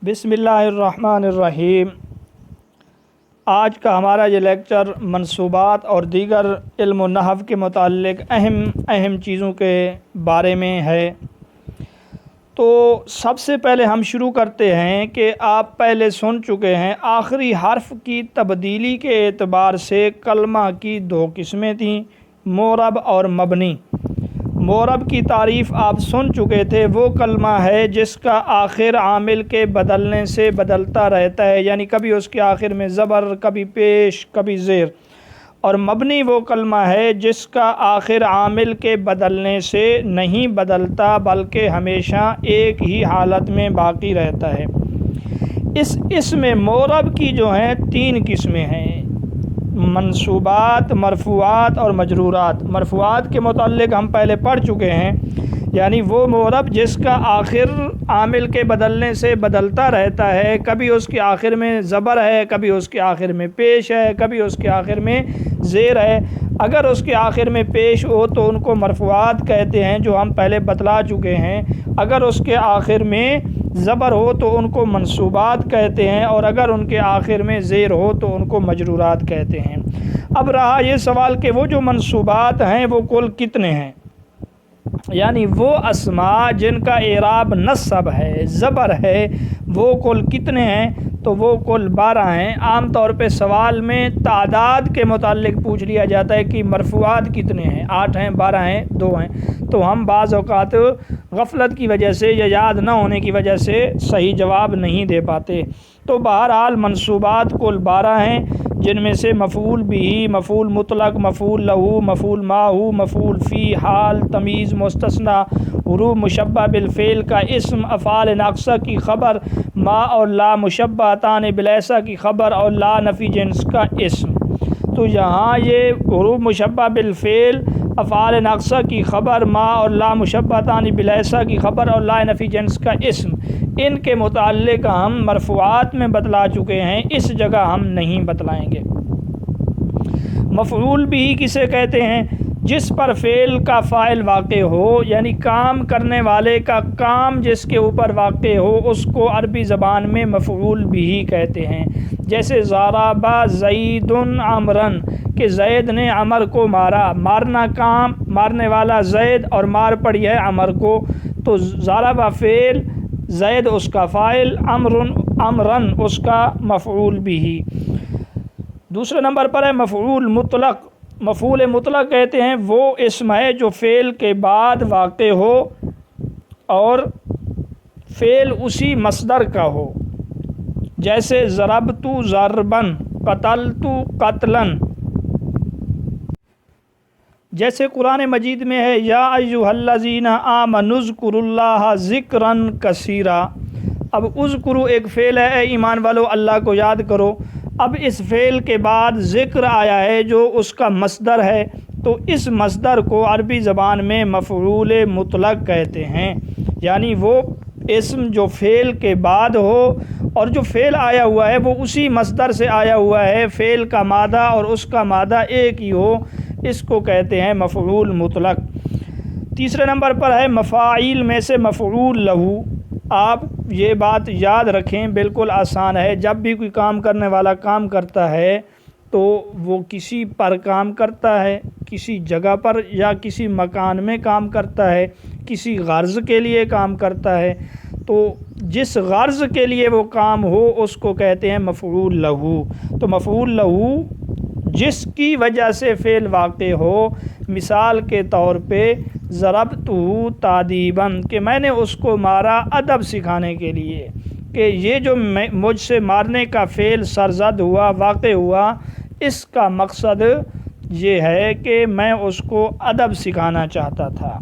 بسم اللہ الرحمن الرحیم۔ آج کا ہمارا یہ لیکچر منصوبات اور دیگر علم و نحو کے متعلق اہم چیزوں کے بارے میں ہے۔ تو سب سے پہلے ہم شروع کرتے ہیں کہ آپ پہلے سن چکے ہیں آخری حرف کی تبدیلی کے اعتبار سے کلمہ کی دو قسمیں تھیں، معرب اور مبنی۔ معرب کی تعریف آپ سن چکے تھے، وہ کلمہ ہے جس کا آخر عامل کے بدلنے سے بدلتا رہتا ہے، یعنی کبھی اس کے آخر میں زبر، کبھی پیش، کبھی زیر۔ اور مبنی وہ کلمہ ہے جس کا آخر عامل کے بدلنے سے نہیں بدلتا بلکہ ہمیشہ ایک ہی حالت میں باقی رہتا ہے۔ اس میں معرب کی جو ہیں تین قسمیں ہیں، منصوبات، مرفوعات اور مجرورات۔ مرفوعات کے متعلق ہم پہلے پڑھ چکے ہیں، یعنی وہ معرب جس کا آخر عامل کے بدلنے سے بدلتا رہتا ہے، کبھی اس کے آخر میں زبر ہے، کبھی اس کے آخر میں پیش ہے، کبھی اس کے آخر میں زیر ہے۔ اگر اس کے آخر میں پیش ہو تو ان کو مرفوعات کہتے ہیں، جو ہم پہلے بتلا چکے ہیں۔ اگر اس کے آخر میں زبر ہو تو ان کو منصوبات کہتے ہیں، اور اگر ان کے آخر میں زیر ہو تو ان کو مجرورات کہتے ہیں۔ اب رہا یہ سوال کہ وہ جو منصوبات ہیں وہ کل کتنے ہیں، یعنی وہ اسماء جن کا اعراب نصب ہے، زبر ہے، وہ کل کتنے ہیں؟ تو وہ کل 12 ہیں۔ عام طور پہ سوال میں تعداد کے متعلق پوچھ لیا جاتا ہے کہ مرفوعات کتنے ہیں، 8 ہیں، 12 ہیں، 2 ہیں، تو ہم بعض اوقات غفلت کی وجہ سے یا یاد نہ ہونے کی وجہ سے صحیح جواب نہیں دے پاتے۔ تو بہرحال منصوبات کل 12 ہیں، جن میں سے مفعول بھی، مفعول مطلق، مفعول لہو، مفعول ماہو، مفعول فی، حال، تمیز، مستثنیٰ، حروف مشبہ بالفعل کا اسم، افعال ناقصہ کی خبر، ما اور لا مشبہتان بالیسا کی خبر، اور لا نفی جنس کا اسم۔ تو یہاں یہ حروف مشبہ بالفعل، افعال ناقصہ کی خبر، ما اور لا مشبہتان بالیسا کی خبر، اور لا نفی جنس کا اسم، ان کے متعلق ہم مرفوعات میں بتلا چکے ہیں، اس جگہ ہم نہیں بتلائیں گے۔ مفعول بھی کسے کہتے ہیں؟ جس پر فعل کا فاعل واقع ہو، یعنی کام کرنے والے کا کام جس کے اوپر واقع ہو، اس کو عربی زبان میں مفعول بھی کہتے ہیں۔ جیسے ضرب زید عمرا، کہ زید نے عمر کو مارا، مارنا کام، مارنے والا زید اور مار پڑی ہے عمر کو، تو ضرب فعل، زید اس کا فاعل، عمرن اس کا مفعول بھی۔ دوسرے نمبر پر ہے مفعول مطلق۔ مفعول مطلق کہتے ہیں وہ اسم ہے جو فعل کے بعد واقع ہو اور فعل اسی مصدر کا ہو، جیسے ضربت ضربا، قتلت قتلا۔ جیسے قرآن مجید میں ہے یا ایھا الذین آمنوا اذکروا اللہ ذکرا کثیرا۔ اب اذکروا ایک فعل ہے، اے ایمان والو اللہ کو یاد کرو۔ اب اس فعل کے بعد ذکر آیا ہے جو اس کا مصدر ہے، تو اس مصدر کو عربی زبان میں مفعول مطلق کہتے ہیں، یعنی وہ اسم جو فعل کے بعد ہو اور جو فعل آیا ہوا ہے وہ اسی مصدر سے آیا ہوا ہے، فعل کا مادہ اور اس کا مادہ ایک ہی ہو، اس کو کہتے ہیں مفعول مطلق۔ تیسرے نمبر پر ہے مفاعیل میں سے مفعول لہو۔ آپ یہ بات یاد رکھیں، بالکل آسان ہے۔ جب بھی کوئی کام کرنے والا کام کرتا ہے تو وہ کسی پر کام کرتا ہے، کسی جگہ پر یا کسی مکان میں کام کرتا ہے، کسی غرض کے لیے کام کرتا ہے، تو جس غرض کے لیے وہ کام ہو اس کو کہتے ہیں مفعول لہو۔ تو مفعول لہو جس کی وجہ سے فعل واقع ہو، مثال کے طور پہ ضربتہ تادیبا، کہ میں نے اس کو مارا ادب سکھانے کے لیے، کہ یہ جو مجھ سے مارنے کا فعل سرزد ہوا، واقع ہوا، اس کا مقصد یہ ہے کہ میں اس کو ادب سکھانا چاہتا تھا۔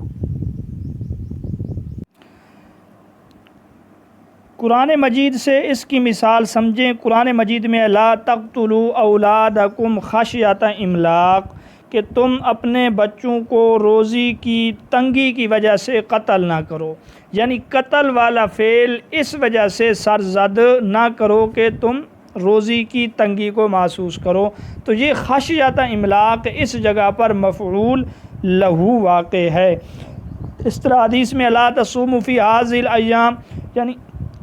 قرآن مجید سے اس کی مثال سمجھیں۔ قرآن مجید میں لا تقتلوا اولادکم خشیۃ املاق، کہ تم اپنے بچوں کو روزی کی تنگی کی وجہ سے قتل نہ کرو، یعنی قتل والا فعل اس وجہ سے سرزد نہ کرو کہ تم روزی کی تنگی کو محسوس کرو۔ تو یہ خشیۃ املاق اس جگہ پر مفعول لہو واقع ہے۔ اس طرح حدیث میں لا تصوموا فی ھذی الایام، یعنی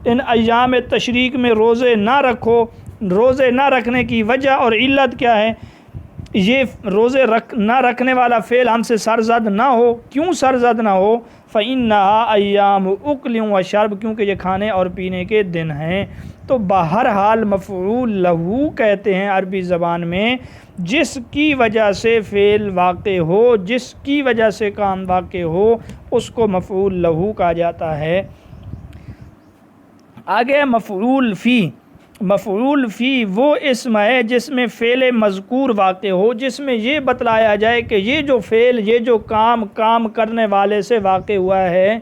ان ایام تشریق میں روزے نہ رکھو۔ روزے نہ رکھنے کی وجہ اور علت کیا ہے؟ یہ روزے نہ رکھنے والا فعل ہم سے سرزد نہ ہو۔ کیوں سرزد نہ ہو؟ فَإِنَّهَا أَيَّامُ أُكْلٍ وَشَرْبٍ، کیونکہ یہ کھانے اور پینے کے دن ہیں۔ تو بہرحال مفعول لہو کہتے ہیں عربی زبان میں جس کی وجہ سے فعل واقع ہو، جس کی وجہ سے کام واقع ہو، اس کو مفعول لہو کہا جاتا ہے۔ آگے مفعول فی۔ مفعول فی وہ اسم ہے جس میں فعل مذکور واقع ہو، جس میں یہ بتلایا جائے کہ یہ جو فعل، یہ جو کام کرنے والے سے واقع ہوا ہے،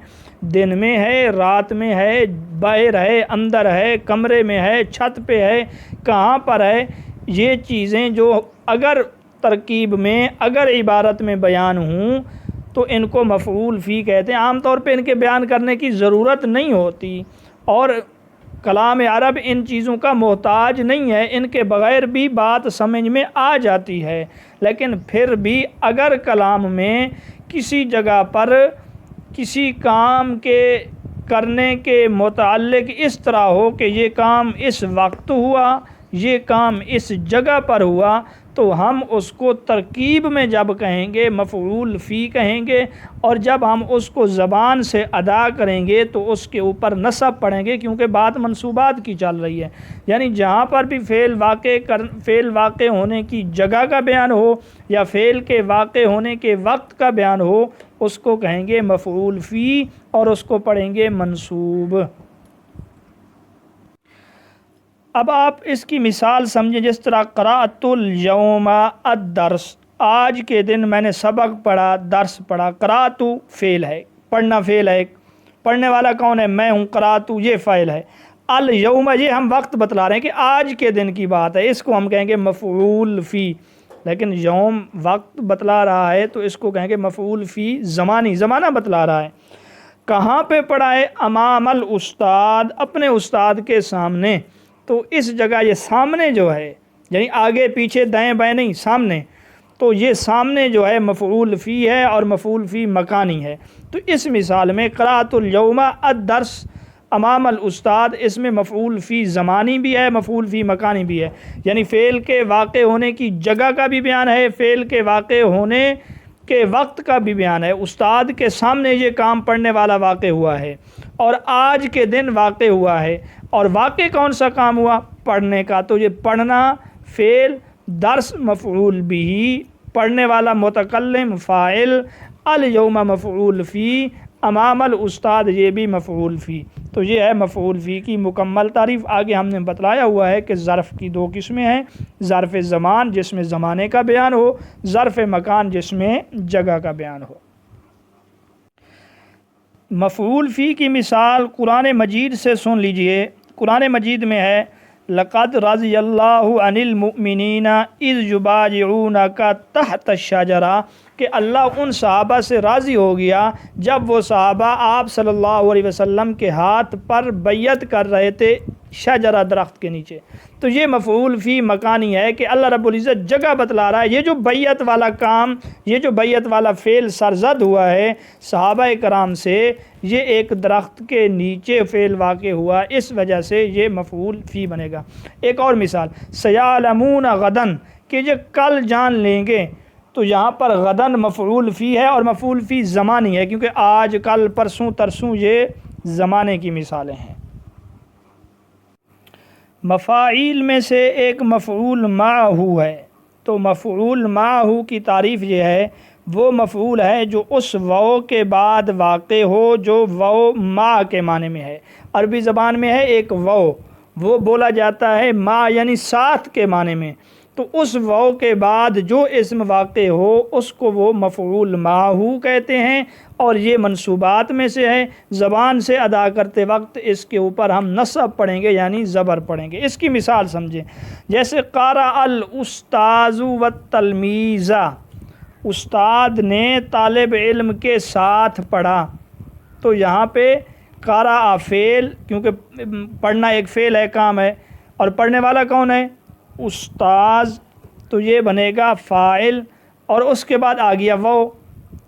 دن میں ہے، رات میں ہے، باہر ہے، اندر ہے، کمرے میں ہے، چھت پہ ہے، کہاں پر ہے، یہ چیزیں جو اگر ترکیب میں، اگر عبارت میں بیان ہوں تو ان کو مفعول فی کہتے ہیں۔ عام طور پہ ان کے بیان کرنے کی ضرورت نہیں ہوتی، اور کلام عرب ان چیزوں کا محتاج نہیں ہے، ان کے بغیر بھی بات سمجھ میں آ جاتی ہے۔ لیکن پھر بھی اگر کلام میں کسی جگہ پر کسی کام کے کرنے کے متعلق اس طرح ہو کہ یہ کام اس وقت ہوا، یہ کام اس جگہ پر ہوا، تو ہم اس کو ترکیب میں جب کہیں گے مفعول فی کہیں گے، اور جب ہم اس کو زبان سے ادا کریں گے تو اس کے اوپر نصب پڑھیں گے، کیونکہ بات منصوبات کی چل رہی ہے۔ یعنی جہاں پر بھی فعل واقع ہونے کی جگہ کا بیان ہو یا فعل کے واقع ہونے کے وقت کا بیان ہو، اس کو کہیں گے مفعول فی، اور اس کو پڑھیں گے منصوب۔ اب آپ اس کی مثال سمجھیں، جس طرح قرأت الیوم الدرس، آج کے دن میں نے سبق پڑھا، درس پڑھا۔ قرأت فعل ہے، پڑھنا فعل ہے، پڑھنے والا کون ہے؟ میں ہوں۔ قرأت یہ فاعل ہے۔ الیوم یہ ہم وقت بتلا رہے ہیں کہ آج کے دن کی بات ہے، اس کو ہم کہیں گے مفعول فی۔ لیکن یوم وقت بتلا رہا ہے تو اس کو کہیں گے مفعول فی زمانی، زمانہ بتلا رہا ہے۔ کہاں پہ پڑھا ہے؟ امام الاستاد، اپنے استاد کے سامنے۔ تو اس جگہ یہ سامنے جو ہے، یعنی آگے پیچھے دائیں بائیں نہیں، سامنے، تو یہ سامنے جو ہے مفعول فی ہے، اور مفعول فی مکانی ہے۔ تو اس مثال میں قرأت الیوم الدرس امام الاستاد، اس میں مفعول فی زمانی بھی ہے، مفعول فی مکانی بھی ہے، یعنی فعل کے واقع ہونے کی جگہ کا بھی بیان ہے، فعل کے واقع ہونے کے وقت کا بھی بیان ہے۔ استاد کے سامنے یہ کام پڑھنے والا واقع ہوا ہے، اور آج کے دن واقع ہوا ہے، اور واقع کون سا کام ہوا؟ پڑھنے کا۔ تو یہ پڑھنا فعل، درس مفعول بھی، پڑھنے والا متکلم فاعل، الیوم مفعول فی، امام الاستاد یہ بھی مفعول فی۔ تو یہ ہے مفعول فی کی مکمل تعریف۔ آگے ہم نے بتلایا ہوا ہے کہ ظرف کی دو قسمیں ہیں، ظرف زمان جس میں زمانے کا بیان ہو، ظرف مکان جس میں جگہ کا بیان ہو۔ مفعول فی کی مثال قرآن مجید سے سن لیجئے۔ قرآن مجید میں ہے لَقَدْ رَضِيَ اللَّهُ عَنِ الْمُؤْمِنِينَ إِذْ يُبَايِعُونَكَ تَحْتَ الشَّجَرَةِ، کہ اللہ ان صحابہ سے راضی ہو گیا جب وہ صحابہ آپ صلی اللہ علیہ وسلم کے ہاتھ پر بیعت کر رہے تھے شجرہ درخت کے نیچے۔ تو یہ مفعول فی مکانی ہے کہ اللہ رب العزت جگہ بتلا رہا ہے، یہ جو بیعت والا کام، یہ جو بیعت والا فعل سرزد ہوا ہے صحابہ کرام سے، یہ ایک درخت کے نیچے فعل واقع ہوا، اس وجہ سے یہ مفعول فی بنے گا۔ ایک اور مثال سیعلمون غدن، کہ یہ کل جان لیں گے، تو یہاں پر غدن مفعول فی ہے، اور مفعول فی زمانی ہے، کیونکہ آج، کل، پرسوں، ترسوں یہ زمانے کی مثالیں ہیں۔ مفاعیل میں سے ایک مفعول معہ ہے۔ تو مفعول معہ کی تعریف یہ ہے، وہ مفعول ہے جو اس واو کے بعد واقع ہو جو واو ما کے معنی میں ہے۔ عربی زبان میں ہے ایک واو، وہ بولا جاتا ہے ما یعنی ساتھ کے معنی میں، تو اس واو کے بعد جو اسم واقع ہو اس کو وہ مفعول معہ کہتے ہیں، اور یہ منصوبات میں سے ہے۔ زبان سے ادا کرتے وقت اس کے اوپر ہم نصب پڑھیں گے، یعنی زبر پڑھیں گے۔ اس کی مثال سمجھیں، جیسے قرأ الاستاذ والتلمیذ، استاد نے طالب علم کے ساتھ پڑھا۔ تو یہاں پہ قرأ فعل، کیونکہ پڑھنا ایک فعل ہے، کام ہے، اور پڑھنے والا کون ہے؟ استاذ، تو یہ بنے گا فاعل، اور اس کے بعد آ گیا وہ،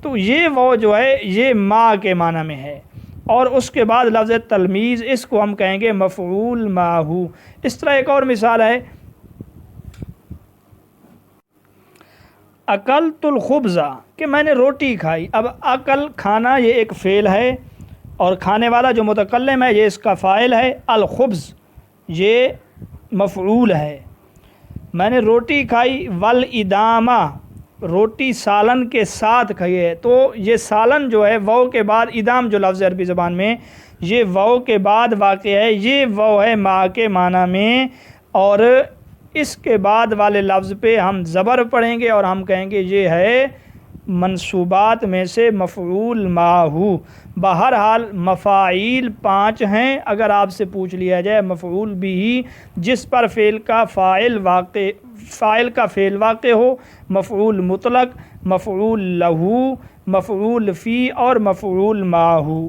تو یہ وہ جو ہے یہ ما کے معنی میں ہے۔ اور اس کے بعد لفظ تلمیذ، اس کو ہم کہیں گے مفعول ماہو۔ اس طرح ایک اور مثال ہے، اکلت الخبز، کہ میں نے روٹی کھائی۔ اب اکل کھانا یہ ایک فعل ہے، اور کھانے والا جو متکلم ہے یہ اس کا فاعل ہے، الخبز یہ مفعول ہے۔ میں نے روٹی کھائی، والادامہ، روٹی سالن کے ساتھ کھائی ہے، تو یہ سالن جو ہے واو کے بعد، ادام جو لفظ عربی زبان میں یہ واو کے بعد واقع ہے، یہ واو ہے ما کے معنی میں، اور اس کے بعد والے لفظ پہ ہم زبر پڑھیں گے اور ہم کہیں گے یہ ہے منصوبات میں سے مفعول ماہو۔ بہرحال مفاعیل 5 ہیں، اگر آپ سے پوچھ لیا جائے مفعول بھی جس پر فعل کا فعل واقع ہو، مفعول مطلق، مفعول لہو، مفعول فی اور مفعول ماہو۔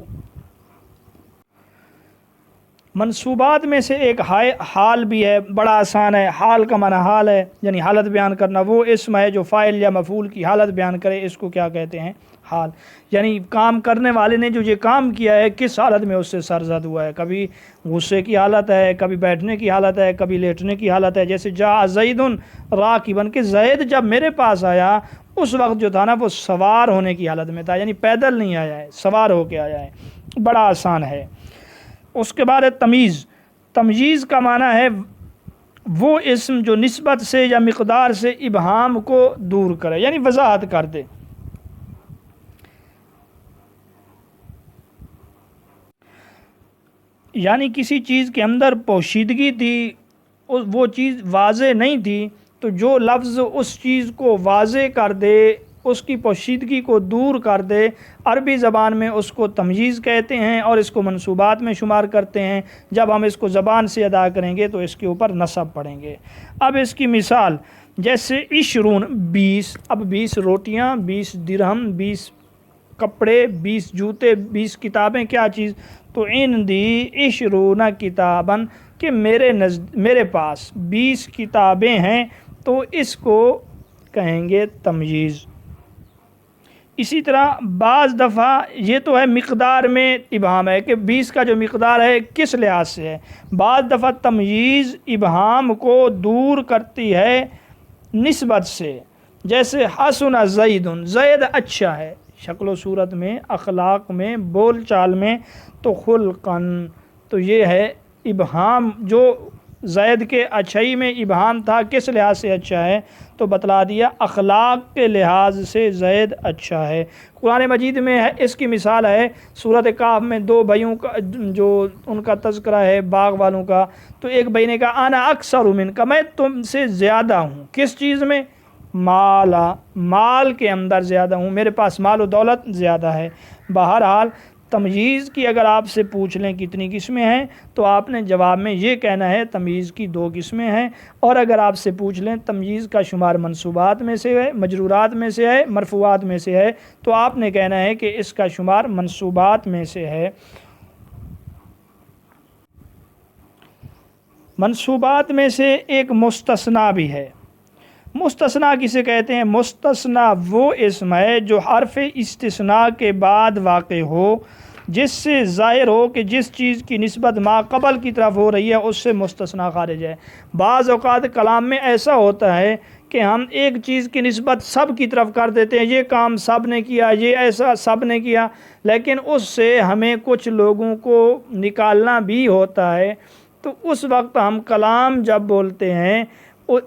منصوبات میں سے ایک حال بھی ہے، بڑا آسان ہے۔ حال کا معنی حال ہے، یعنی حالت بیان کرنا۔ وہ اسم ہے جو فاعل یا مفعول کی حالت بیان کرے، اس کو کیا کہتے ہیں؟ حال۔ یعنی کام کرنے والے نے جو یہ کام کیا ہے کس حالت میں اس سے سرزد ہوا ہے، کبھی غصے کی حالت ہے، کبھی بیٹھنے کی حالت ہے، کبھی لیٹنے کی حالت ہے۔ جیسے جاء زید راکبا، کہ زید جب میرے پاس آیا اس وقت جو تھا نا وہ سوار ہونے کی حالت میں تھا، یعنی پیدل نہیں آیا ہے، سوار ہو کے آیا ہے۔ بڑا آسان ہے۔ اس کے بعد ہے تمییز۔ تمییز کا معنی ہے وہ اسم جو نسبت سے یا مقدار سے ابہام کو دور کرے، یعنی وضاحت کر دے۔ یعنی کسی چیز کے اندر پوشیدگی تھی، وہ چیز واضح نہیں تھی، تو جو لفظ اس چیز کو واضح کر دے، اس کی پوشیدگی کو دور کر دے، عربی زبان میں اس کو تمییز کہتے ہیں، اور اس کو منصوبات میں شمار کرتے ہیں۔ جب ہم اس کو زبان سے ادا کریں گے تو اس کے اوپر نصب پڑھیں گے۔ اب اس کی مثال، جیسے 20، 20، اب 20 روٹیاں، 20 درہم، 20 کپڑے، 20 جوتے، 20 کتابیں، کیا چیز؟ تو عندی 20 کتاباً، کہ میرے پاس 20 کتابیں ہیں، تو اس کو کہیں گے تمییز۔ اسی طرح بعض دفعہ یہ تو ہے مقدار میں ابہام ہے کہ 20 کا جو مقدار ہے کس لحاظ سے ہے، بعض دفعہ تمییز ابہام کو دور کرتی ہے نسبت سے۔ جیسے حسن زید، زید اچھا ہے، شکل و صورت میں، اخلاق میں، بول چال میں، تو خلقاً، تو یہ ہے ابہام جو زید کے اچھائی میں ابہام تھا، کس لحاظ سے اچھا ہے؟ تو بتلا دیا اخلاق کے لحاظ سے زید اچھا ہے۔ قرآن مجید میں ہے، اس کی مثال ہے سورۃ کہف میں 2 بھائیوں کا جو ان کا تذکرہ ہے، باغ والوں کا۔ تو ایک بھائی نے کہا انا اکثر منک، میں تم سے زیادہ ہوں، کس چیز میں؟ مال کے اندر زیادہ ہوں، میرے پاس مال و دولت زیادہ ہے۔ بہرحال تمییز کی اگر آپ سے پوچھ لیں کتنی قسمیں ہیں، تو آپ نے جواب میں یہ کہنا ہے تمییز کی 2 قسمیں ہیں، اور اگر آپ سے پوچھ لیں تمییز کا شمار منصوبات میں سے ہے، مجرورات میں سے ہے، مرفوعات میں سے ہے، تو آپ نے کہنا ہے کہ اس کا شمار منصوبات میں سے ہے۔ منصوبات میں سے ایک مستثنیٰ بھی ہے۔ مستثنیٰ کسے کہتے ہیں؟ مستثنیٰ وہ اسم ہے جو حرف استثناء کے بعد واقع ہو، جس سے ظاہر ہو کہ جس چیز کی نسبت ما قبل کی طرف ہو رہی ہے اس سے مستثنیٰ خارج ہے۔ بعض اوقات کلام میں ایسا ہوتا ہے کہ ہم ایک چیز کی نسبت سب کی طرف کر دیتے ہیں، یہ کام سب نے کیا، یہ ایسا سب نے کیا، لیکن اس سے ہمیں کچھ لوگوں کو نکالنا بھی ہوتا ہے۔ تو اس وقت ہم کلام جب بولتے ہیں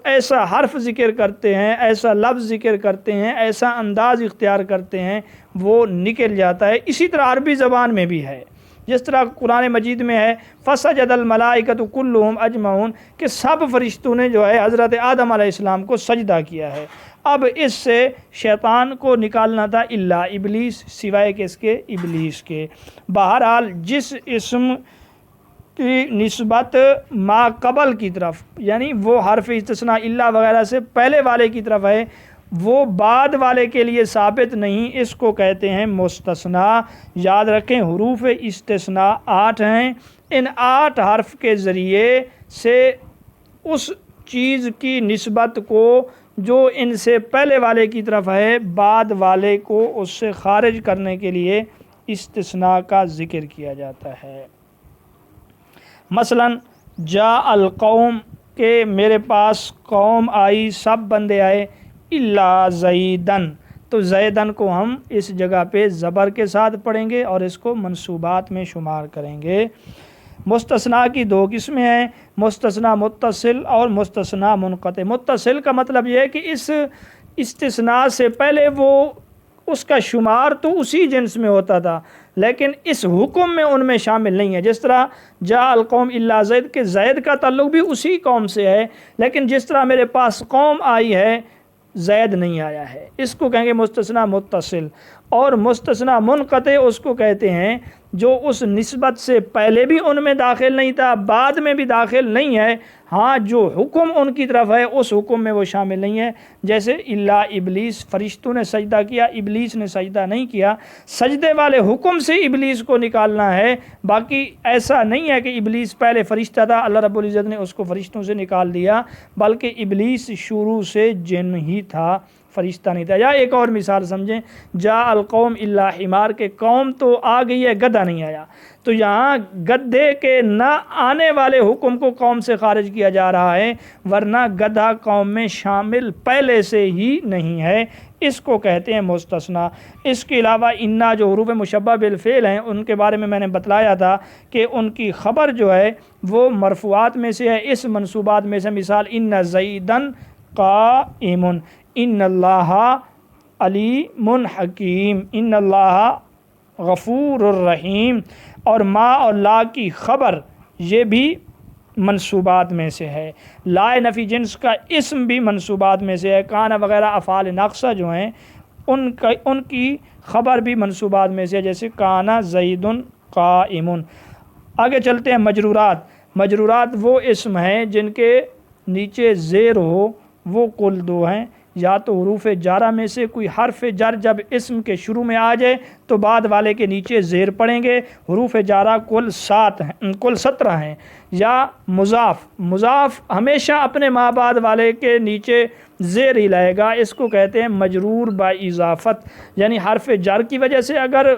ایسا حرف ذکر کرتے ہیں، ایسا لفظ ذکر کرتے ہیں، ایسا انداز اختیار کرتے ہیں، وہ نکل جاتا ہے۔ اسی طرح عربی زبان میں بھی ہے، جس طرح قرآن مجید میں ہے فَسَجَدَ الْمَلَائِكَةُ كُلُّهُمْ أَجْمَعُونَ، کہ سب فرشتوں نے جو ہے حضرت آدم علیہ السلام کو سجدہ کیا ہے۔ اب اس سے شیطان کو نکالنا تھا، الا ابلیس، سوائے کس کے؟ ابلیس کے۔ بہرحال جس اسم کی نسبت ما قبل کی طرف، یعنی وہ حرف استثناء الا وغیرہ سے پہلے والے کی طرف ہے، وہ بعد والے کے لیے ثابت نہیں، اس کو کہتے ہیں مستثنیٰ۔ یاد رکھیں حروف استثناء 8 ہیں، ان 8 حرف کے ذریعے سے اس چیز کی نسبت کو جو ان سے پہلے والے کی طرف ہے بعد والے کو اس سے خارج کرنے کے لیے استثناء کا ذکر کیا جاتا ہے۔ مثلاً جاء القوم کہ میرے پاس قوم آئی، سب بندے آئے، الا زیدن، تو زیدن کو ہم اس جگہ پہ زبر کے ساتھ پڑھیں گے اور اس کو منصوبات میں شمار کریں گے۔ مستثنیٰ کی دو قسمیں ہیں، مستثنیٰ متصل اور مستثنیٰ منقطع۔ متصل کا مطلب یہ ہے کہ اس استثناء سے پہلے وہ اس کا شمار تو اسی جنس میں ہوتا تھا لیکن اس حکم میں ان میں شامل نہیں ہے۔ جس طرح جاء القوم الا زید کہ زید کا تعلق بھی اسی قوم سے ہے، لیکن جس طرح میرے پاس قوم آئی ہے زید نہیں آیا ہے، اس کو کہیں گے مستثنیٰ متصل۔ اور مستثنیٰ منقطع اس کو کہتے ہیں جو اس نسبت سے پہلے بھی ان میں داخل نہیں تھا، بعد میں بھی داخل نہیں ہے، ہاں جو حکم ان کی طرف ہے اس حکم میں وہ شامل نہیں ہے۔ جیسے الا ابلیس، فرشتوں نے سجدہ کیا، ابلیس نے سجدہ نہیں کیا، سجدے والے حکم سے ابلیس کو نکالنا ہے، باقی ایسا نہیں ہے کہ ابلیس پہلے فرشتہ تھا، اللہ رب العزت نے اس کو فرشتوں سے نکال دیا، بلکہ ابلیس شروع سے جن ہی تھا، فرشتہ نہیں تھا۔ یا ایک اور مثال سمجھیں، جاء القوم الا حمار کہ قوم تو آ گئی ہے، گدھا نہیں آیا، تو یہاں گدھے کے نہ آنے والے حکم کو قوم سے خارج کیا جا رہا ہے، ورنہ گدھا قوم میں شامل پہلے سے ہی نہیں ہے، اس کو کہتے ہیں مستثنیٰ۔ اس کے علاوہ انا جو حروف مشبہ بالفعل ہیں ان کے بارے میں نے بتلایا تھا کہ ان کی خبر جو ہے وہ مرفوعات میں سے ہے، اس منصوبات میں سے مثال ان زیدن قائم، ان اللہ علیم حکیم، ان اللہ غفور الرحیم، اور ما اور لا کی خبر یہ بھی منصوبات میں سے ہے۔ لا نفی جنس کا اسم بھی منصوبات میں سے ہے، کانا وغیرہ افعال ناقصہ جو ہیں ان کی خبر بھی منصوبات میں سے ہے، جیسے کانا زید قائم۔ آگے چلتے ہیں مجرورات۔ مجرورات وہ اسم ہیں جن کے نیچے زیر ہو، وہ کل دو ہیں، یا تو حروف جارہ میں سے کوئی حرف جر جب اسم کے شروع میں آ جائے تو بعد والے کے نیچے زیر پڑیں گے، حروف جارہ کل 17 ہیں، یا مضاف ہمیشہ اپنے ما بعد والے کے نیچے زیر ہی لائے گا، اس کو کہتے ہیں مجرور با اضافت، یعنی حرف جر کی وجہ سے اگر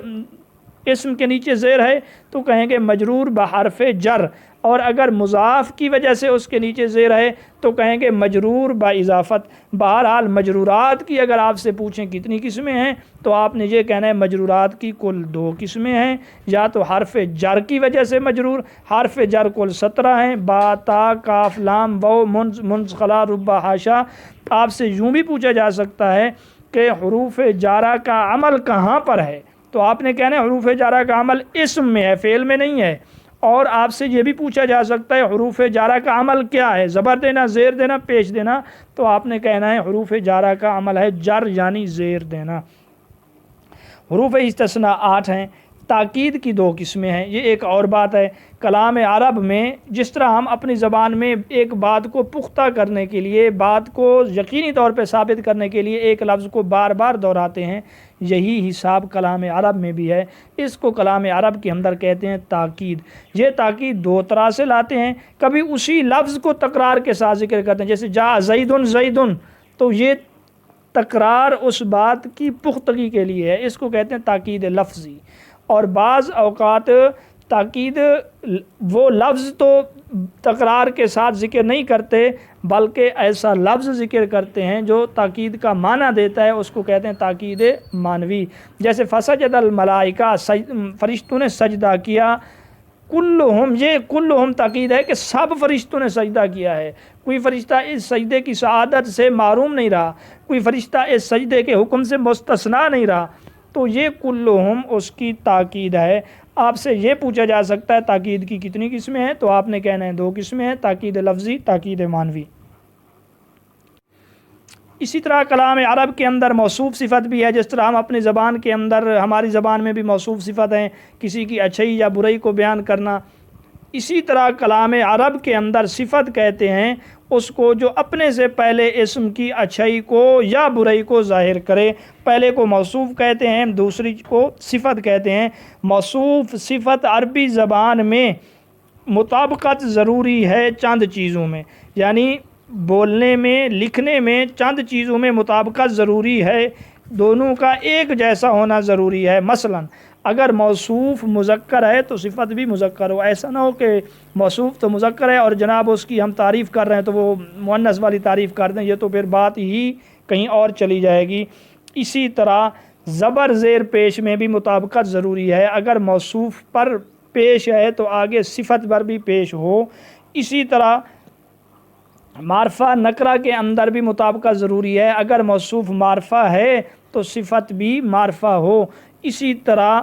اسم کے نیچے زیر ہے تو کہیں گے مجرور بحرف جر، اور اگر مضاف کی وجہ سے اس کے نیچے زیر ہے تو کہیں گے مجرور با اضافت۔ بہرحال مجرورات کی اگر آپ سے پوچھیں کتنی قسمیں ہیں تو آپ نے یہ کہنا ہے مجرورات کی کل 2 قسمیں ہیں، یا تو حرف جر کی وجہ سے مجرور، حرف جر کل 17 ہیں، با تا کاف لام واو منز خلا ربا حاشا۔ آپ سے یوں بھی پوچھا جا سکتا ہے کہ حروف جارہ کا عمل کہاں پر ہے، تو آپ نے کہنا ہے حروف جارہ کا عمل اسم میں ہے، فعل میں نہیں ہے۔ اور آپ سے یہ بھی پوچھا جا سکتا ہے حروف جارہ کا عمل کیا ہے، زبر دینا، زیر دینا، پیش دینا، تو آپ نے کہنا ہے حروف جارہ کا عمل ہے جر یعنی زیر دینا۔ حروف استثناء 8 ہیں۔ تاکید کی 2 قسمیں ہیں، یہ ایک اور بات ہے۔ کلام عرب میں جس طرح ہم اپنی زبان میں ایک بات کو پختہ کرنے کے لیے، بات کو یقینی طور پہ ثابت کرنے کے لیے ایک لفظ کو بار بار دہراتے ہیں، یہی حساب کلام عرب میں بھی ہے، اس کو کلام عرب کے اندر کہتے ہیں تاکید۔ یہ تاکید 2 طرح سے لاتے ہیں، کبھی اسی لفظ کو تکرار کے ساتھ ذکر کرتے ہیں، جیسے جاء زیدن زیدن، تو یہ تکرار اس بات کی پختگی کے لیے ہے، اس کو کہتے ہیں تاکید لفظی۔ اور بعض اوقات تاکید وہ لفظ تو تکرار کے ساتھ ذکر نہیں کرتے بلکہ ایسا لفظ ذکر کرتے ہیں جو تاکید کا معنی دیتا ہے، اس کو کہتے ہیں تاکید معنوی۔ جیسے فسجد الملائکہ، فرشتوں نے سجدہ کیا، کلہم، یہ کلہم تاکید ہے کہ سب فرشتوں نے سجدہ کیا ہے، کوئی فرشتہ اس سجدے کی سعادت سے محروم نہیں رہا، کوئی فرشتہ اس سجدے کے حکم سے مستثنیٰ نہیں رہا، تو یہ کلہم اس کی تاکید ہے۔ آپ سے یہ پوچھا جا سکتا ہے تاکید کی کتنی قسمیں ہیں، تو آپ نے کہنا ہے 2 قسمیں ہیں، تاکید لفظی، تاکید معنوی۔ اسی طرح کلام عرب کے اندر موصوف صفت بھی ہے، جس طرح ہم اپنی زبان کے اندر، ہماری زبان میں بھی موصوف صفت ہیں، کسی کی اچھائی یا برائی کو بیان کرنا، اسی طرح کلام عرب کے اندر صفت کہتے ہیں اس کو جو اپنے سے پہلے اسم کی اچھائی کو یا برائی کو ظاہر کرے۔ پہلے کو موصوف کہتے ہیں، دوسری کو صفت کہتے ہیں۔ موصوف صفت عربی زبان میں مطابقت ضروری ہے چند چیزوں میں، یعنی بولنے میں، لکھنے میں چند چیزوں میں مطابقت ضروری ہے۔ دونوں کا ایک جیسا ہونا ضروری ہے۔ مثلا اگر موصوف مذکر ہے تو صفت بھی مذکر ہو، ایسا نہ ہو کہ موصوف تو مذکر ہے اور جناب اس کی ہم تعریف کر رہے ہیں تو وہ مؤنث والی تعریف کر دیں، یہ تو پھر بات ہی کہیں اور چلی جائے گی۔ اسی طرح زبر زیر پیش میں بھی مطابقت ضروری ہے، اگر موصوف پر پیش ہے تو آگے صفت پر بھی پیش ہو۔ اسی طرح معرفہ نکرہ کے اندر بھی مطابقت ضروری ہے، اگر موصوف معرفہ ہے تو صفت بھی معرفہ ہو۔ اسی طرح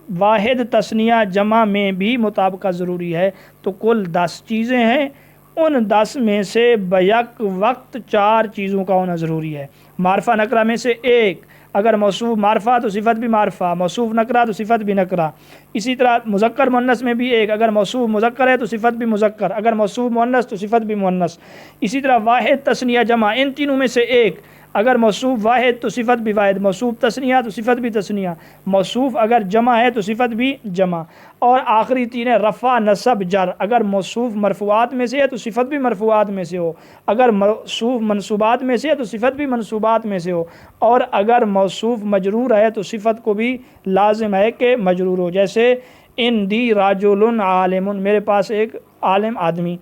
واحد تثنیہ جمع میں بھی مطابقت ضروری ہے۔ تو کل 10 چیزیں ہیں، ان 10 میں سے بیک وقت 4 چیزوں کا ہونا ضروری ہے۔ معرفہ نکرہ میں سے 1، اگر موصوف معرفہ تو صفت بھی معرفہ، موصوف نکرہ تو صفت بھی نکرہ۔ اسی طرح مذکر مؤنث میں بھی 1، اگر موصوف مذکر ہے تو صفت بھی مذکر، اگر موصوف مؤنث تو صفت بھی مؤنث۔ اسی طرح واحد تثنیہ جمع، ان تینوں میں سے 1، اگر موصوف واحد تو صفت بھی واحد، موصوف تثنیہ تو صفت بھی تثنیہ، موصوف اگر جمع ہے تو صفت بھی جمع۔ اور آخری 3 ہے رفع نصب جر، اگر موصوف مرفوعات میں سے ہے تو صفت بھی مرفوعات میں سے ہو، اگر موصوف منصوبات میں سے ہے تو صفت بھی منصوبات میں سے ہو، اور اگر موصوف مجرور ہے تو صفت کو بھی لازم ہے کہ مجرور ہو۔ جیسے عندی رجل عالم، میرے پاس ایک عالم آدمی،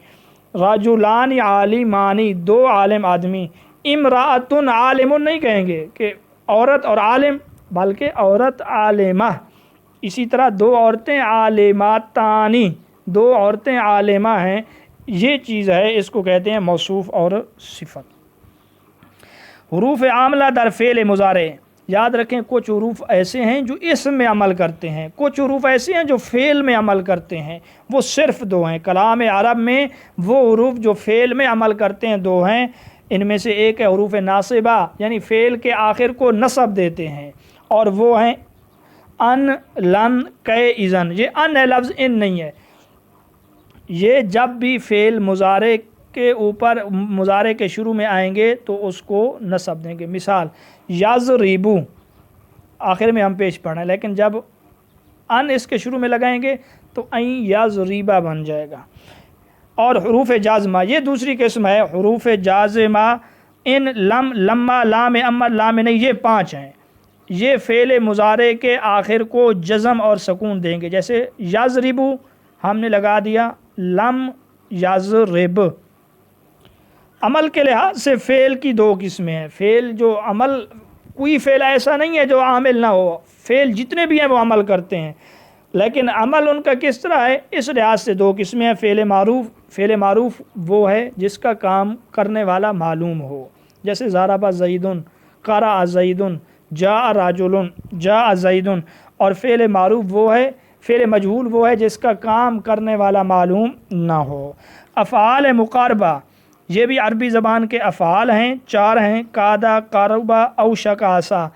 رجلان عالمان، 2 عالم آدمی۔ امرأۃ عالم نہیں کہیں گے کہ عورت اور عالم، بلکہ عورت عالمہ۔ اسی طرح 2 عورتیں عالماتانی، 2 عورتیں عالمہ ہیں۔ یہ چیز ہے، اس کو کہتے ہیں موصوف اور صفت۔ حروف عاملہ در فعل مضارع، یاد رکھیں کچھ حروف ایسے ہیں جو اسم میں عمل کرتے ہیں، کچھ حروف ایسے ہیں جو فعل میں عمل کرتے ہیں، وہ صرف 2 ہیں۔ کلام عرب میں وہ حروف جو فعل میں عمل کرتے ہیں 2 ہیں، ان میں سے ایک ہے حروف ناصبہ، یعنی فعل کے آخر کو نصب دیتے ہیں، اور وہ ہیں ان، لن، کہ، اذن۔ یہ ان ہے لفظ، ان نہیں ہے۔ یہ جب بھی فعل مضارع کے اوپر، مضارع کے شروع میں آئیں گے تو اس کو نصب دیں گے۔ مثال یضربو، آخر میں ہم پیش پڑھ رہے ہیں، لیکن جب ان اس کے شروع میں لگائیں گے تو این یضربا بن جائے گا۔ اور حروف جازمہ، یہ دوسری قسم ہے۔ حروف جازمہ ان، لم، لما، لام امر، لام نہیں، یہ 5 ہیں۔ یہ فعل مضارع کے آخر کو جزم اور سکون دیں گے۔ جیسے یضربو ہم نے لگا دیا لم یضرب۔ عمل کے لحاظ سے فعل کی 2 قسمیں ہیں۔ فعل جو عمل، کوئی فعل ایسا نہیں ہے جو عامل نہ ہو، فعل جتنے بھی ہیں وہ عمل کرتے ہیں، لیکن عمل ان کا کس طرح ہے، اس لحاظ سے 2 قسمیں ہیں۔ فعل معروف، فعل معروف وہ ہے جس کا کام کرنے والا معلوم ہو، جیسے ضرب زید، قرأ زید، جاء رجل، جاء زید۔ اور فعل معروف وہ ہے، فعل مجہول وہ ہے جس کا کام کرنے والا معلوم نہ ہو۔ افعال مقاربہ، یہ بھی عربی زبان کے افعال ہیں، 4 ہیں، کادا، قربا، اوشک، عسا۔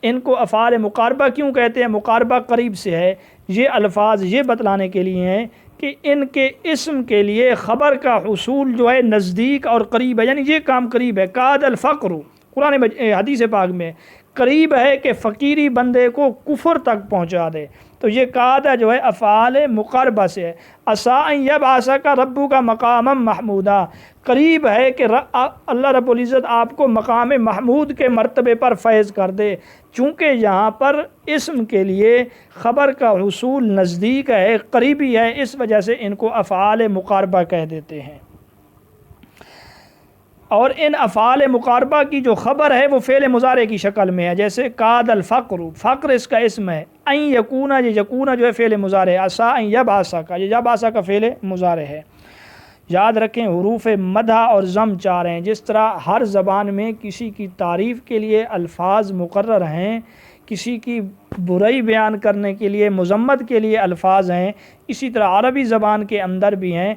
ان کو افعال مقاربہ کیوں کہتے ہیں؟ مقاربہ قریب سے ہے۔ یہ الفاظ یہ بتلانے کے لیے ہیں کہ ان کے اسم کے لیے خبر کا حصول جو ہے نزدیک اور قریب ہے، یعنی یہ کام قریب ہے۔ کاد الفقر، قرآن حدیث پاک میں قریب ہے کہ فقیری بندے کو کفر تک پہنچا دے، تو یہ کادہ جو ہے افعال مقاربہ سے ہے۔ عسیٰ ان یبعثک ربک مقاما محمودا، قریب ہے کہ اللہ رب العزت آپ کو مقام محمود کے مرتبے پر فیض کر دے۔ چونکہ یہاں پر اسم کے لیے خبر کا حصول نزدیک ہے، قریبی ہے، اس وجہ سے ان کو افعال مقاربہ کہہ دیتے ہیں۔ اور ان افعال مقاربہ کی جو خبر ہے وہ فعل مضارع کی شکل میں ہے، جیسے کاد الفقر، فقر اس کا اسم ہے، ان یکون، یہ یکون جو ہے فعل مضارع ہے، عسیٰ ان یبعثک، یہ یبعثک کا فعل مضارع ہے۔ یاد رکھیں حروف مدح اور ضم 4 ہیں۔ جس طرح ہر زبان میں کسی کی تعریف کے لیے الفاظ مقرر ہیں، کسی کی برائی بیان کرنے کے لیے، مذمت کے لیے الفاظ ہیں، اسی طرح عربی زبان کے اندر بھی ہیں۔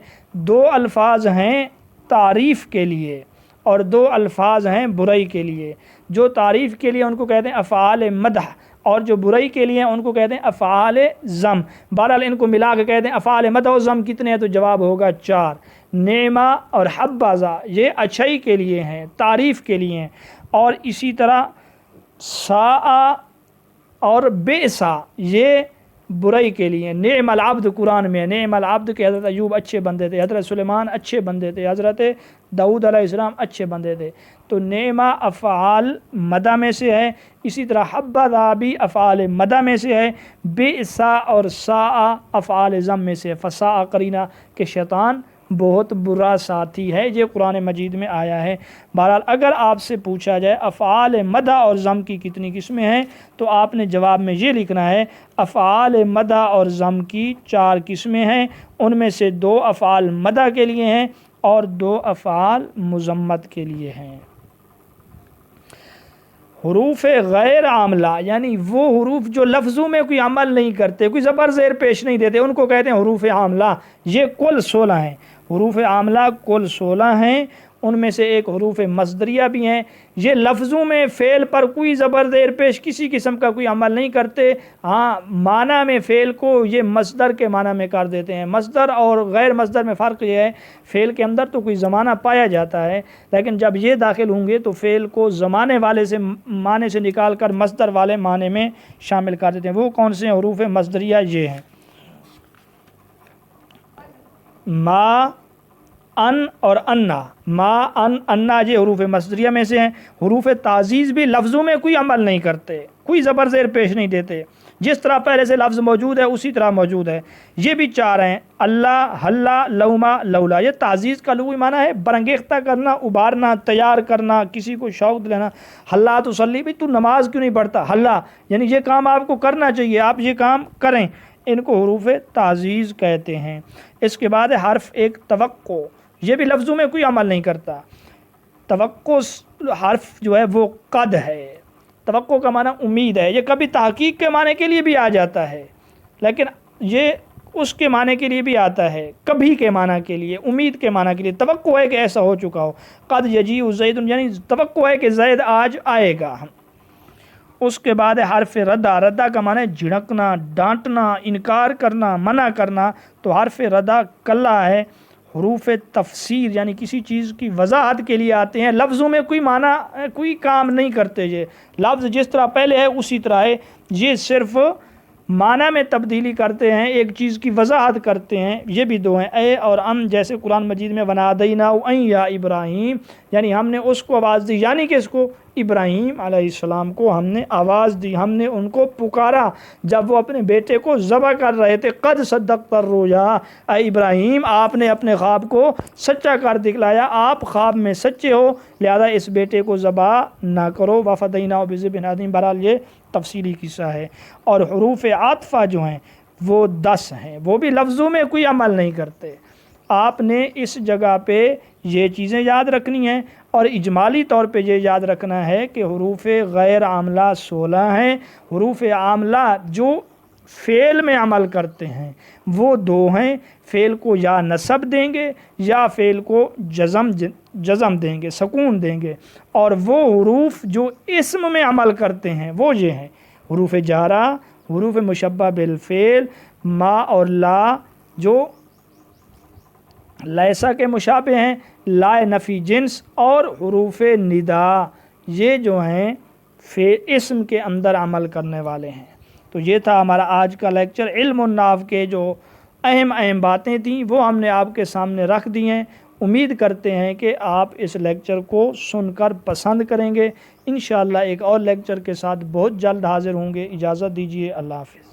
2 الفاظ ہیں تعریف کے لیے اور 2 الفاظ ہیں برائی کے لیے۔ جو تعریف کے لیے ان کو کہتے ہیں افعال مدح، اور جو برائی کے لیے ان کو کہتے ہیں افعال ضم۔ بہرحال ان کو ملا کے کہتے ہیں افعال مدح و ضم کتنے ہیں، تو جواب ہوگا 4۔ نعمہ اور حبذا یہ اچھائی کے لیے ہیں، تعریف کے لیے ہیں، اور اسی طرح ساء اور بئسا یہ برائی کے لیے۔ نعم العبد قرآن میں، نعم العبد کہ حضرت ایوب اچھے بندے تھے، حضرت سلیمان اچھے بندے تھے، حضرت داؤد علیہ السلام اچھے بندے تھے۔ تو نعمہ افعال مدح میں سے ہے، اسی طرح حبذا بھی افعال مدح میں سے ہے، بئسا اور ساء افعال ذم میں سے ہے۔ فساء قرینہ کہ شیطان بہت برا ساتھی ہے، یہ قرآن مجید میں آیا ہے۔ بہرحال اگر آپ سے پوچھا جائے افعال مدح اور ذم کی کتنی قسمیں ہیں تو آپ نے جواب میں یہ لکھنا ہے افعال مدح اور ذم کی 4 قسمیں ہیں، ان میں سے 2 افعال مدح کے لیے ہیں اور 2 افعال مذمت کے لیے ہیں۔ حروف غیر عاملہ یعنی وہ حروف جو لفظوں میں کوئی عمل نہیں کرتے، کوئی زبر زیر پیش نہیں دیتے، ان کو کہتے ہیں حروف عاملہ۔ یہ کل 16 ہیں، حروف عاملہ کل 16 ہیں، ان میں سے ایک حروف مصدریہ بھی ہیں۔ یہ لفظوں میں فعل پر کوئی زبر زیر پیش کسی قسم کا کوئی عمل نہیں کرتے، ہاں معنی میں فعل کو یہ مصدر کے معنی میں کر دیتے ہیں۔ مصدر اور غیر مصدر میں فرق یہ ہے، فعل کے اندر تو کوئی زمانہ پایا جاتا ہے، لیکن جب یہ داخل ہوں گے تو فعل کو زمانے والے سے معنی سے نکال کر مصدر والے معنی میں شامل کر دیتے ہیں۔ وہ کون سے حروف مصدریہ؟ یہ ہیں ما، ان اور انا۔ ما، ان، انا یہ حروف مصدریہ میں سے ہیں۔ حروف تعزیز بھی لفظوں میں کوئی عمل نہیں کرتے، کوئی زبر زیر پیش نہیں دیتے، جس طرح پہلے سے لفظ موجود ہے اسی طرح موجود ہے۔ یہ بھی 4 ہیں، اللہ، حلا، لوما، لولا۔ یہ تعزیز کا لغوی معنی ہے برانگیختہ کرنا، ابھارنا، تیار کرنا، کسی کو شوق دلانا۔ حلا تصلی، بھی تو نماز کیوں نہیں پڑھتا؟ حلا یعنی یہ کام آپ کو کرنا چاہیے، آپ یہ کام کریں، ان کو حروف تعزیز کہتے ہیں۔ اس کے بعد حرف ایک توقع، یہ بھی لفظوں میں کوئی عمل نہیں کرتا۔ توقع حرف جو ہے وہ قد ہے، توقع کا معنی امید ہے، یہ کبھی تحقیق کے معنی کے لیے بھی آ جاتا ہے، لیکن یہ اس کے معنی کے لیے بھی آتا ہے، کبھی کے معنی کے لیے، امید کے معنی کے لیے۔ توقع ہے کہ ایسا ہو چکا ہو۔ قد یجیء زید یعنی توقع ہے کہ زید آج آئے گا۔ اس کے بعد حرف ردہ، ردہ کا معنی جھڑکنا، ڈانٹنا، انکار کرنا، منع کرنا، تو حرف ردہ کلا ہے۔ حروف تفسیر یعنی کسی چیز کی وضاحت کے لیے آتے ہیں، لفظوں میں کوئی معنی کوئی کام نہیں کرتے، یہ لفظ جس طرح پہلے ہے اسی طرح ہے، یہ صرف معنی میں تبدیلی کرتے ہیں، ایک چیز کی وضاحت کرتے ہیں۔ یہ بھی 2 ہیں، اے اور ام، جیسے قرآن مجید میں وَنَادَيْنَاهُ أَن يَا إِبْرَاهِيمُ، یعنی ہم نے اس کو آواز دی، یعنی کہ اس کو ابراہیم علیہ السلام کو ہم نے آواز دی، ہم نے ان کو پکارا جب وہ اپنے بیٹے کو ذبح کر رہے تھے۔ قد صدقت الرؤیا، اے ابراہیم آپ نے اپنے خواب کو سچا کر دکھلایا، آپ خواب میں سچے ہو، لہذا اس بیٹے کو ذبح نہ کرو۔ وَفَدَيْنَاهُ بِذِبْحٍ عَظِيمٍ۔ بہرحال یہ تفصیلی قصہ ہے۔ اور حروف عاطفہ جو ہیں وہ 10 ہیں، وہ بھی لفظوں میں کوئی عمل نہیں کرتے۔ آپ نے اس جگہ پہ یہ چیزیں یاد رکھنی ہیں، اور اجمالی طور پہ یہ یاد رکھنا ہے کہ حروف غیر عاملہ 16 ہیں۔ حروف عاملہ جو فعل میں عمل کرتے ہیں وہ 2 ہیں، فعل کو یا نصب دیں گے یا فعل کو جزم دیں گے، سکون دیں گے۔ اور وہ حروف جو اسم میں عمل کرتے ہیں وہ یہ ہیں حروف جارہ، حروف مشبہ بالفعل، ما اور لا جو لیسا کے مشابہ ہیں، لا نفی جنس، اور حروف ندا، یہ جو ہیں اسم کے اندر عمل کرنے والے ہیں۔ تو یہ تھا ہمارا آج کا لیکچر۔ علم النحو کے جو اہم باتیں تھیں وہ ہم نے آپ کے سامنے رکھ دی ہیں۔ امید کرتے ہیں کہ آپ اس لیکچر کو سن کر پسند کریں گے۔ انشاءاللہ ایک اور لیکچر کے ساتھ بہت جلد حاضر ہوں گے۔ اجازت دیجیے، اللہ حافظ۔